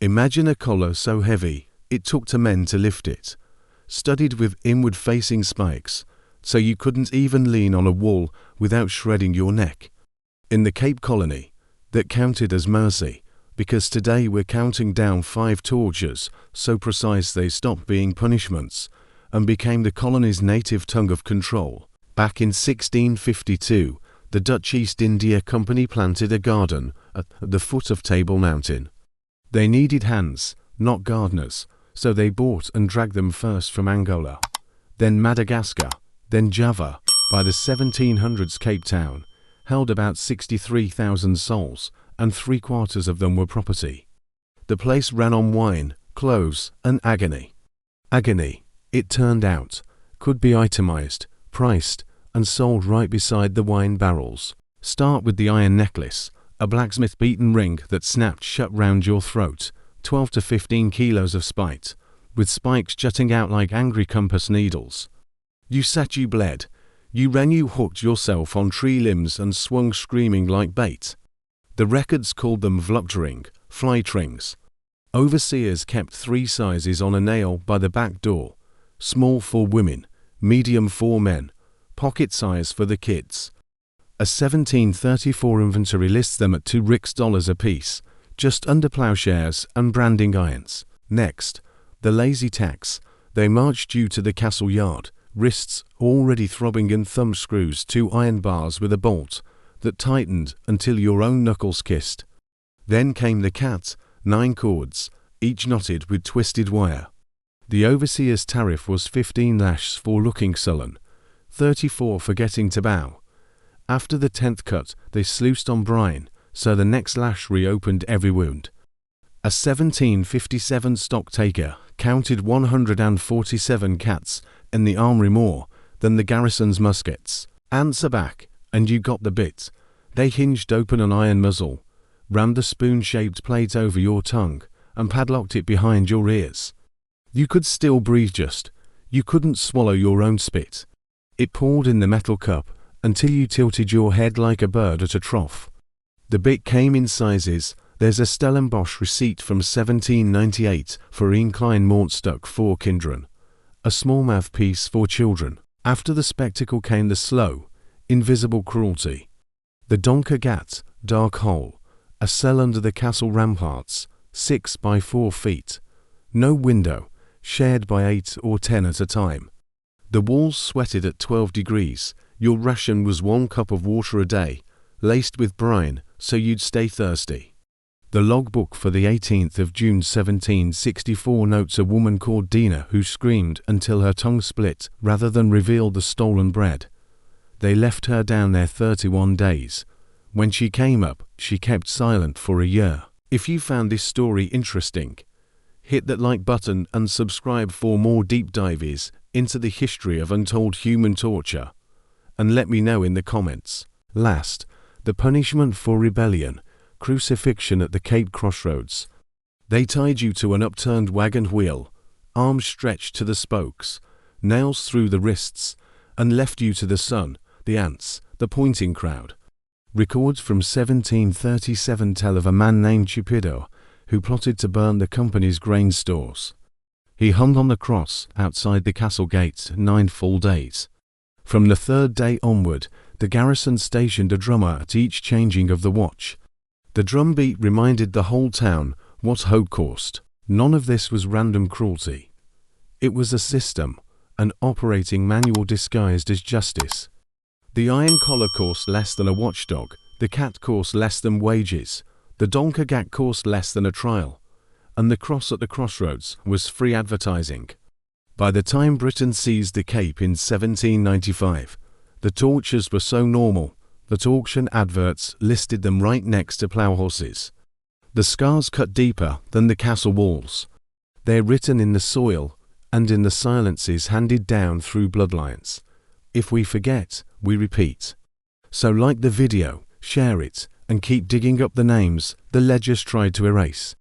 Imagine a collar so heavy, it took 2 men to lift it, studded with inward-facing spikes, so you couldn't even lean on a wall without shredding your neck. In the Cape Colony, that counted as mercy, because today we're counting down 5 tortures so precise they stopped being punishments and became the colony's native tongue of control. Back in 1652, the Dutch East India Company planted a garden at the foot of Table Mountain. They needed hands, not gardeners, so they bought and dragged them first from Angola, then Madagascar, then Java. By the 1700s, Cape Town held about 63,000 souls, and 3/4 of them were property. The place ran on wine, clothes, and agony. Agony, it turned out, could be itemized, priced, and sold right beside the wine barrels. Start with the iron necklace, a blacksmith-beaten ring that snapped shut round your throat, 12 to 15 kilos of spite, with spikes jutting out like angry compass needles. You sat, you bled, you ran, you hooked yourself on tree limbs and swung screaming like bait. The records called them vluchtering, flight rings. Overseers kept 3 sizes on a nail by the back door: small for women, medium for men, pocket size for the kids. A 1734 inventory lists them at $2 apiece, just under plowshares and branding irons. Next, the lazy tax. They marched you to the castle yard, wrists already throbbing and thumb screws, 2 iron bars with a bolt that tightened until your own knuckles kissed. Then came the cat, 9 cords, each knotted with twisted wire. The overseer's tariff was 15 lashes for looking sullen, 34 for getting to bow. After the 10th cut, they sluiced on brine, so the next lash reopened every wound. A 1757 stocktaker counted 147 cats in the armory, more than the garrison's muskets. Answer back, and you got the bit. They hinged open an iron muzzle, rammed the spoon-shaped plate over your tongue, and padlocked it behind your ears. You could still breathe, just you couldn't swallow your own spit. It poured in the metal cup until you tilted your head like a bird at a trough. The bit came in sizes. There's a Stellenbosch receipt from 1798 for incline mortstuck for kindren, a small mouthpiece for children. After the spectacle came the slow, invisible cruelty. The Donker Gat, dark hole, a cell under the castle ramparts, 6 by 4 feet. No window, shared by 8 or 10 at a time. The walls sweated at 12 degrees. Your ration was 1 cup of water a day, laced with brine, so you'd stay thirsty. The logbook for the 18th of June 1764 notes a woman called Dina who screamed until her tongue split rather than reveal the stolen bread. They left her down there 31 days. When she came up, she kept silent for a year. If you found this story interesting, hit that like button and subscribe for more deep dives into the history of untold human torture. And let me know in the comments. Last, the punishment for rebellion, crucifixion at the Cape Crossroads. They tied you to an upturned wagon wheel, arms stretched to the spokes, nails through the wrists, and left you to the sun, the ants, the pointing crowd. Records from 1737 tell of a man named Cupido who plotted to burn the company's grain stores. He hung on the cross outside the castle gates 9 full days. From the 3rd day onward, the garrison stationed a drummer at each changing of the watch. The drumbeat reminded the whole town what hope caused. None of this was random cruelty. It was a system, an operating manual disguised as justice. The iron collar cost less than a watchdog, the cat cost less than wages, the Donker Gat cost less than a trial, and the cross at the crossroads was free advertising. By the time Britain seized the Cape in 1795, the tortures were so normal that auction adverts listed them right next to plough horses. The scars cut deeper than the castle walls. They're written in the soil and in the silences handed down through bloodlines. If we forget, we repeat. So like the video, share it, and keep digging up the names the ledgers tried to erase.